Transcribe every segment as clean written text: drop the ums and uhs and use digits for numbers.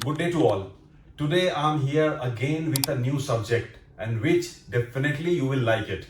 Good day to all. Today I'm here again with a new subject and which definitely you will like it.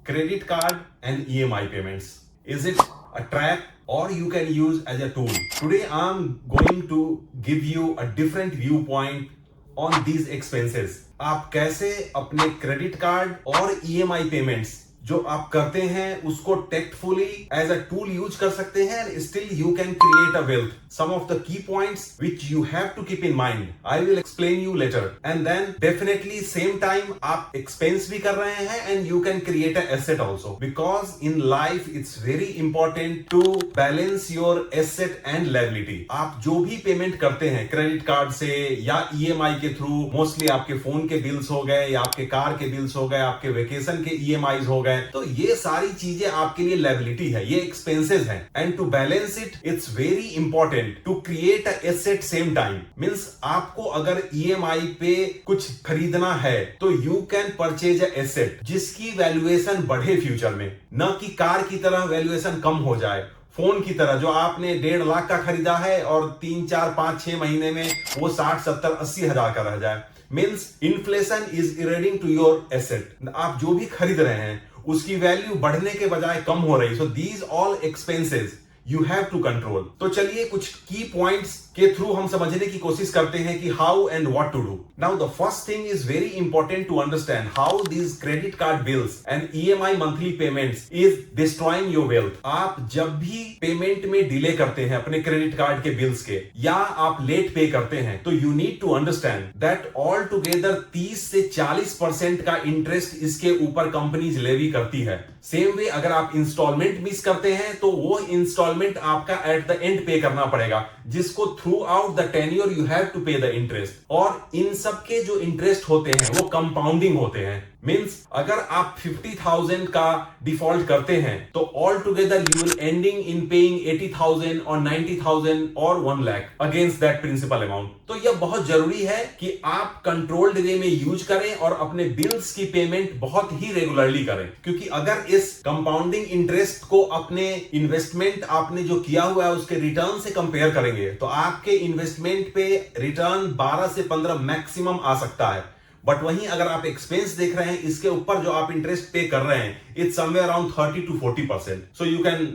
Credit card and EMI payments. Is it a trap or you can use as a tool? Today I'm going to give you a different viewpoint on these expenses. आप कैसे अपने credit card और EMI payments जो आप करते हैं उसको tactfully as a tool use कर सकते हैं and still you can create a wealth. Some of the key points which you have to keep in mind I will explain you later and then definitely same time आप expense भी कर रहे हैं and you can create a asset also because in life it's very important to balance your asset and liability. आप जो भी payment करते हैं क्रेडिट कार्ड से या EMI के थ्रू, मोस्टली आपके फोन के बिल्स हो गए या आपके कार के बिल्स हो गए, आपके वेकेशन के EMIs हो गए, तो ये सारी चीजें आपके लिए लायबिलिटी है, ये एक्सपेंसेस हैं. And to balance it it's very important to create a asset same time. Means आपको अगर EMI पे कुछ खरीदना है तो you can purchase a asset जिसकी वैल्यूएशन बढ़े फ्यूचर में, न कि कार की तरह वैल्यूएशन कम हो जाए, फोन की तरह जो आपने 1.5 लाख का खरीदा है और 3, 4, 5, 6 महीने में वो 60, 70, 80 हजार का रह जाए. Means inflation is eroding to your asset. आप जो भी खरीद रहे हैं उसकी वैल्यू बढ़ने के बजाय कम हो रही. So these all expenses you have to control. तो चलिए कुछ की पॉइंट्स के थ्रू हम समझने की कोशिश करते हैं कि how and what to do. Now the first thing is very important to understand how these credit card bills and EMI monthly payments is destroying your wealth. आप जब भी पेमेंट में डिले करते हैं अपने क्रेडिट कार्ड के bills के या आप लेट पे करते हैं तो you need to understand that all together 30 से 40% का इंटरेस्ट इसके ऊपर कंपनीज लेवी करती है. सेम वे अगर आप इंस्टॉलमेंट मिस करते हैं तो वो इंस्टॉलमेंट आपका एट द एंड पे करना पड़ेगा, जिसको throughout the tenure you have to pay the interest. और इन सब के जो इंटरेस्ट होते हैं वो कंपाउंडिंग होते हैं. मींस अगर आप 50,000 का डिफॉल्ट करते हैं तो all together you will ending in paying 80,000 और 90,000 और 1 lakh against that principal amount. तो यह बहुत जरूरी है कि आप कंट्रोल्ड वे में यूज करें और अपने बिल्स की पेमेंट बहुत ही रेगुलरली करें, क्योंकि अगर इस कंपाउंडिंग इंटरेस्ट को अपने इन्वेस्टमेंट आपने जो किया हुआ है उसके रिटर्न से कंपेयर करेंगे तो आपके इन्वेस्टमेंट पे रिटर्न 12 से 15 मैक्सिमम आ सकता है. बट वहीं अगर आप एक्सपेंस देख रहे हैं इसके ऊपर जो आप इंटरेस्ट पे कर रहे हैं it's somewhere around 30 to 40%. So you can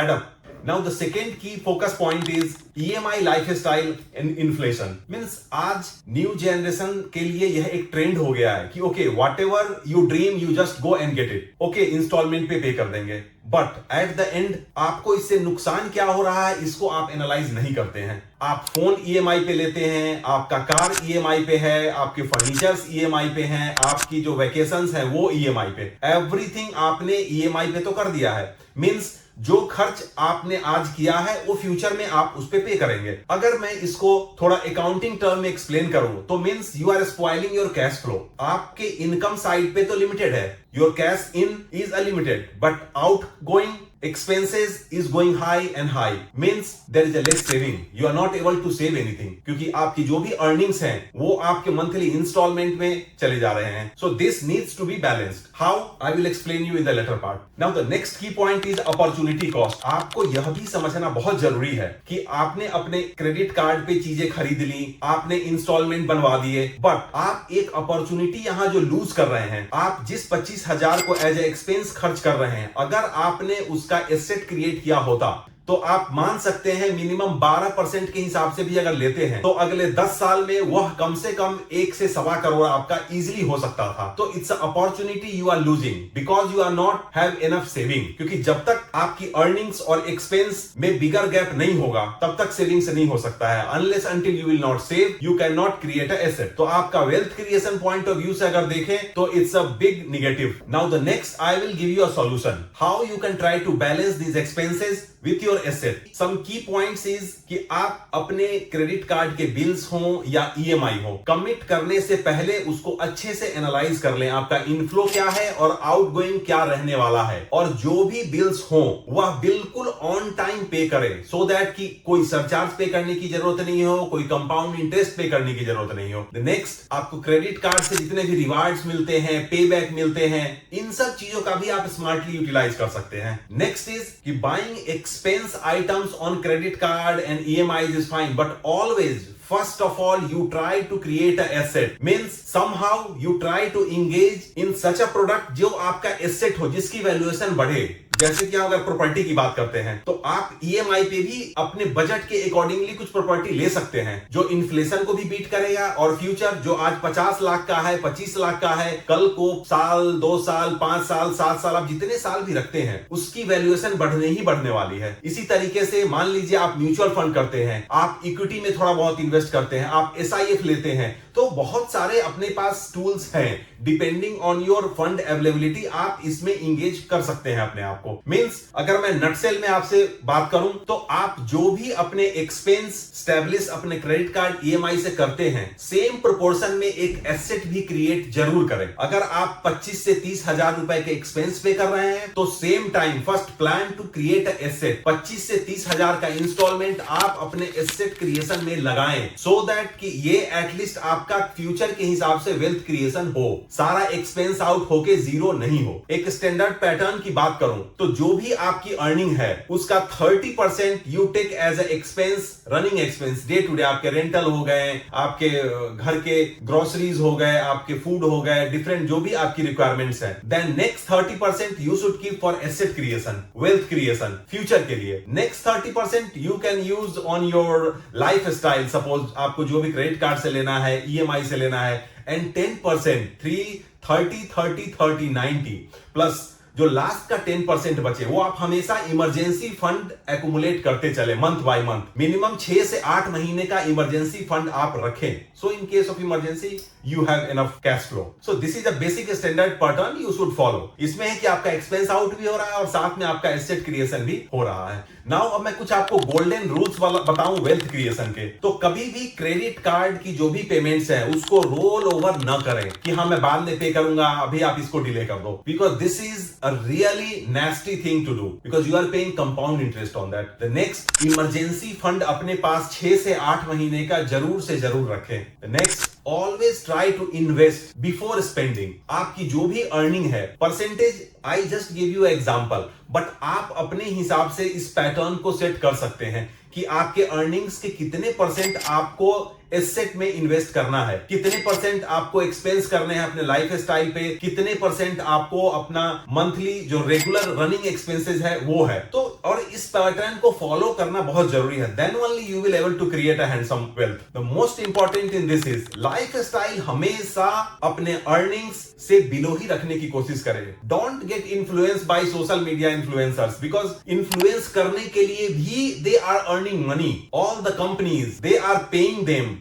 add up. Now the second key focus point is EMI lifestyle and inflation. Means आज न्यू जनरेशन के लिए यह एक ट्रेंड हो गया है कि okay whatever you dream you just go and get it. Okay installment pay कर देंगे, बट एट द एंड आपको इससे नुकसान क्या हो रहा है इसको आप एनालाइज नहीं करते हैं. आप फोन EMI पे लेते हैं, आपका कार EMI पे है, आपके फर्नीचर्स EMI पे हैं, आपकी जो वेकेशंस है वो EMI पे, एवरीथिंग आपने EMI पे तो कर दिया है. मींस जो खर्च आपने आज किया है वो फ्यूचर में आप उस पे करेंगे. अगर मैं इसको थोड़ा अकाउंटिंग टर्म में एक्सप्लेन करूं तो means you are spoiling your cash flow. आपके इनकम साइड पे तो लिमिटेड है, your cash in is unlimited, but out going expenses is going high and high means there is a less saving. You are not able to save anything क्योंकि आपकी जो भी earnings हैं वो आपके monthly installment में चले जा रहे हैं. So this needs to be balanced. How? I will explain you in the later part. Now the next key point is opportunity cost. आपको यह भी समझना बहुत जरूरी है कि आपने अपने क्रेडिट कार्ड पे चीजें खरीद ली, आपने इंस्टॉलमेंट बनवा दिए, बट आप एक अपॉर्चुनिटी यहाँ जो लूज कर रहे हैं. आप जिस 25,000 को एज ए एक्सपेंस खर्च कर रहे हैं, अगर आपने उसका एसेट क्रिएट किया होता तो आप मान सकते हैं मिनिमम 12% के हिसाब से भी अगर लेते हैं तो अगले 10 साल में वह कम से कम 1 से 1.25 करोड़ आपका इजीली हो सकता था. तो it's a opportunity you are losing because you are not have enough saving. क्योंकि जब तक आपकी अर्निंग्स और एक्सपेंस में बिगर गैप नहीं होगा तब तक सेविंग्स नहीं हो सकता है. Unless until you will not save you can not create a asset. तो आपका wealth creation point of view से अगर देखें तो it's a big negative. Now the next I will give you a solution how you can try to balance these expenses with your asset. Some key points is कि आप अपने credit card के bills हो या EMI हो, commit करने से पहले उसको अच्छे से एनालाइज कर लें आपका इनफ्लो क्या है और आउटगोइंग क्या रहने वाला है. और जो भी बिल्स हो वह बिल्कुल ऑन टाइम पे करें सो दैट कि कोई सरचार्ज पे करने की जरूरत नहीं हो, कोई कंपाउंड इंटरेस्ट पे करने की जरूरत नहीं हो. नेक्स्ट, आपको क्रेडिट कार्ड से जितने भी रिवार्ड्स मिलते हैं, पे बैक मिलते हैं, इन सब चीजों का भी आप स्मार्टली यूटिलाइज कर सकते हैं. नेक्स्ट इज कि buying expense items on credit card and EMIs is fine, but always first of all you try to create a asset, means somehow you try to engage in such a product जो आपका asset हो, जिसकी valuation बढ़े। जैसे कि अगर property की बात करते हैं तो आप ईएमआई पे भी अपने बजट के अकॉर्डिंगली कुछ प्रॉपर्टी ले सकते हैं जो इन्फ्लेशन को भी बीट करेगा, और फ्यूचर जो आज 50 लाख का है, 25 लाख का है, कल को साल, 2 साल, 5 साल, 7 साल, आप जितने साल भी रखते हैं उसकी वैल्यूएशन बढ़ने ही बढ़ने वाली है। इसी तरीके से मान लीजिए आप म्यूचुअल फंड करते हैं, आप इक्विटी में थोड़ा बहुत इन्वेस्ट करते हैं, आप एसआईएफ लेते हैं, तो बहुत सारे अपने पास टूल्स हैं। Depending on your fund availability आप इसमें इंगेज कर सकते हैं अपने आप को। मींस अगर मैं नटसेल में आपसे बात करूं तो आप जो भी अपने एक्सपेंस स्टैब्लिश अपने क्रेडिट कार्ड ईएमआई से करते हैं, सेम प्रोपोर्शन में एक एसेट भी क्रिएट जरूर करें। अगर आप 25 से 30 हजार रुपए के एक्सपेंस पे कर रहे हैं तो same time first plan to create asset, 25 से 30 हजार का इंस्टॉलमेंट आप अपने एसेट क्रिएशन में लगाएं, सो दैट कि ये एटलीस्ट आपका फ्यूचर के हिसाब से वेल्थ क्रिएशन हो, सारा एक्सपेंस आउट होके जीरो नहीं हो। एक स्टैंडर्ड पैटर्न की बात करूं तो जो भी आपकी अर्निंग है उसका 30% you take as a expense, running expense, day to day आपके रेंटल हो गए, आपके घर के ग्रोसरीज हो गए, आपके फूड हो गए, डिफरेंट जो भी आपकी रिक्वायरमेंट्स है। Then next 30% you should keep for asset creation, wealth creation, future के लिए। Next 30% you can use on your lifestyle, suppose आपको जो भी क्रेडिट कार्ड से लेना है, ईएमआई से लेना है, एंड 10% 30 90 प्लस जो लास्ट का 10% बचे वो आप हमेशा इमरजेंसी फंड एक्यूमुलेट करते चले, मंथ बाय मंथ। मिनिमम 6 से 8 महीने का इमरजेंसी फंड आप रखें, so in case of emergency you have enough cash flow. So this is a basic standard pattern you should follow. इसमें है कि आपका एक्सपेंस आउट भी हो रहा है और साथ में आपका एसेट क्रिएशन भी हो रहा है। नाउ अब मैं कुछ आपको गोल्डन रूल्स वाला बताऊं वेल्थ क्रिएशन के। तो कभी भी क्रेडिट कार्ड की जो भी पेमेंट्स है उसको रोल ओवर न करें कि हाँ मैं बाद में पे करूंगा, अभी आप इसको डिले कर दो, because this is a really nasty thing to do because you are paying compound interest on that. The next, emergency fund अपने पास 6 से 8 महीने का जरूर से जरूर रखें। The next, always try to invest before spending. आपकी जो भी अर्निंग है, percentage I just give you example, but आप अपने हिसाब से इस पैटर्न को सेट कर सकते हैं कि आपके अर्निंग्स के कितने परसेंट आपको एसेट में इन्वेस्ट करना है, कितने परसेंट आपको एक्सपेंस करने हैं अपने लाइफ स्टाइल पे, कितने परसेंट आपको अपना मंथली जो रेगुलर रनिंग एक्सपेंसेस है वो है। तो और इस पैटर्न को फॉलो करना बहुत जरूरी है। Then only you will able to create a handsome wealth. The most important in this is lifestyle हमेशा अपने अर्निंग्स से बिलो ही रखने की कोशिश करें। Don't get influence by social media influencers, because influence करने के लिए भी they are earning money. All the companies they are paying them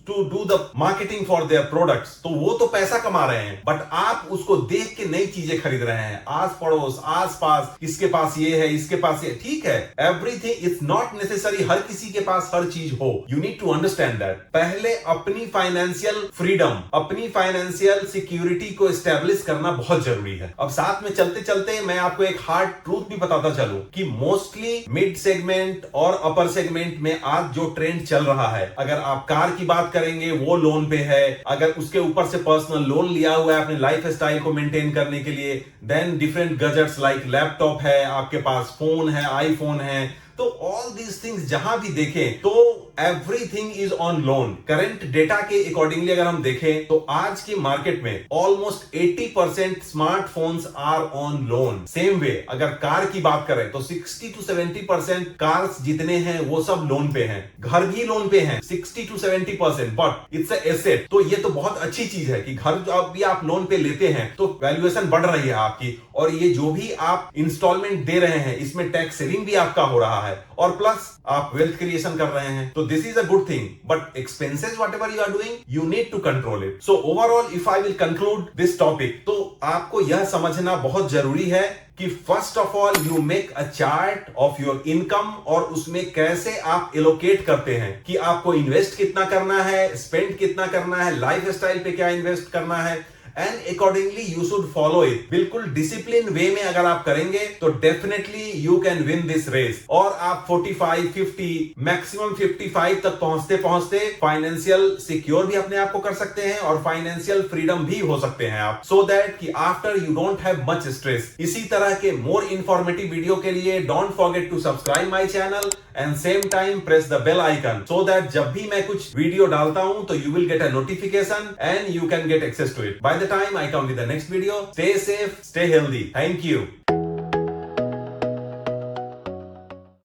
to do the marketing for their products, तो वो तो पैसा कमा रहे हैं, बट आप उसको देख के नई चीजें खरीद रहे हैं। आस पड़ोस, आस पास, इसके पास ये है, इसके पास ये, ठीक है, एवरीथिंग इज नॉट नेसेसरी हर किसी के पास हर चीज हो। You need to understand that. पहले अपनी फाइनेंशियल फ्रीडम, अपनी फाइनेंशियल सिक्योरिटी को एस्टेब्लिश करना बहुत जरूरी है। अब साथ में चलते चलते मैं आपको एक हार्ड ट्रूथ भी बताता चलूं कि मोस्टली मिड सेगमेंट और अपर सेगमेंट में आज जो ट्रेंड चल रहा है, अगर आप कार की बात करेंगे वो लोन पे है, अगर उसके ऊपर से पर्सनल लोन लिया हुआ है अपने लाइफ स्टाइल को मेंटेन करने के लिए, then different gadgets like laptop है, आपके पास फोन है, आईफोन है, तो ऑल दीज थिंग्स जहां भी देखें तो everything is on loan. Current data के अकॉर्डिंगली अगर हम देखें तो आज की मार्केट में almost 80% smartphones are on loan. Same way अगर कार की बात करें तो 60 to 70% कार्स जितने हैं वो सब लोन पे हैं, घर भी लोन पे हैं 60 to 70%, but it's a asset. तो ये तो बहुत अच्छी चीज है कि घर जब भी आप लोन पे लेते हैं तो वैल्यूएशन बढ़ रही है आपकी, और ये जो भी आप इंस्टॉलमेंट दे रहे हैं इसमें टैक्स सेविंग भी आपका हो रहा है, और प्लस आप वेल्थ क्रिएशन कर रहे हैं। तो this is a good thing, but expenses whatever you are doing you need to control it. So overall if I will conclude this topic, तो आपको यह समझना बहुत जरूरी है कि first of all you make a chart of your income, और उसमें कैसे आप एलोकेट करते हैं कि आपको इन्वेस्ट कितना करना है, स्पेंड कितना करना है, लाइफ स्टाइल पे क्या इन्वेस्ट करना है, and accordingly you should follow it. बिल्कुल डिसिप्लिन वे में अगर आप करेंगे तो definitely you can win this race, और आप 45, 50, मैक्सिमम 55 तक पहुंचते पहुंचते फाइनेंशियल सिक्योर भी अपने आप को कर सकते हैं और फाइनेंशियल फ्रीडम भी हो सकते हैं आप, सो दैट कि after you don't have much stress. इसी तरह के मोर इंफॉर्मेटिव वीडियो के लिए don't forget to subscribe my channel and same time press the bell icon, so that जब भी मैं कुछ वीडियो डालता हूं तो you will get a notification and you can get access to it. By the time I come with the next video, stay safe, stay healthy. Thank you.